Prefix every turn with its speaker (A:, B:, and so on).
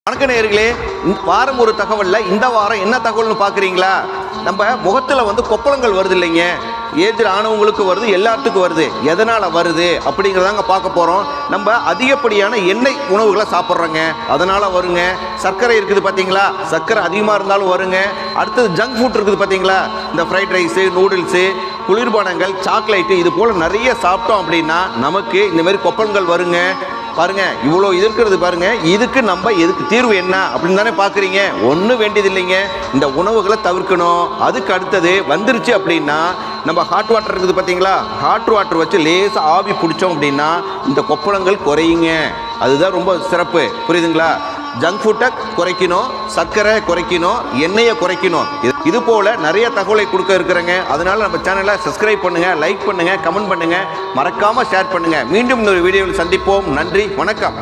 A: வணக்க நேயர்களே, வாரம் ஒரு தகவல்ல இந்த வாரம் என்ன தகவல்னு பார்க்குறீங்களா? நம்ம முகத்தில் கொப்பளங்கள் வருது இல்லைங்க, ஏஜ் ஆனவங்களுக்கு வருது, எல்லாத்துக்கும் வருது. எதனால் வருது அப்படிங்கிறதாங்க பார்க்க போகிறோம். நம்ம அதிகப்படியான எண்ணெய் உணவுகளை சாப்பிட்றோங்க, அதனால் வருங்க. சர்க்கரை இருக்குது பார்த்தீங்களா, சர்க்கரை அதிகமாக இருந்தாலும் வருங்க. அடுத்தது ஜங்க் ஃபுட் இருக்குது பார்த்தீங்களா, இந்த ஃப்ரைட் ரைஸு, நூடுல்ஸு, குளிர்பானங்கள், சாக்லேட்டு, இது போல் நிறைய சாப்பிட்டோம் அப்படின்னா நமக்கு இந்த மாதிரி கொப்பளங்கள் வருங்க. பாருங்க, இவ்வளோ இருக்கிறது பாருங்க. இதுக்கு நம்ம எதுக்கு தீர்வு என்ன அப்படின்னு தானே பார்க்குறீங்க. ஒன்றும் வேண்டியது இல்லைங்க, இந்த உணவுகளை தவிர்க்கணும். அதுக்கு அடுத்தது வந்துருச்சு அப்படின்னா நம்ம ஹாட் வாட்டர் இருக்குது பார்த்தீங்களா, ஹாட் வாட்டர் வச்சு லேசாக ஆவி பிடிச்சோம் அப்படின்னா இந்த கொப்பளங்கள் குறையுங்க. அதுதான் ரொம்ப சிறப்பு, புரியுதுங்களா? ஜங்க் ஃபுட்டை குறைக்கணும், சர்க்கரை குறைக்கணும், எண்ணெயை குறைக்கணும். இது போல் நிறைய தகவலை கொடுக்க இருக்கிறேங்க. அதனால் நம்ம சேனலை சப்ஸ்கிரைப் பண்ணுங்கள், லைக் பண்ணுங்கள், கமெண்ட் பண்ணுங்கள், மறக்காமல் ஷேர் பண்ணுங்கள். மீண்டும் இன்னொரு வீடியோவில் சந்திப்போம். நன்றி, வணக்கம்.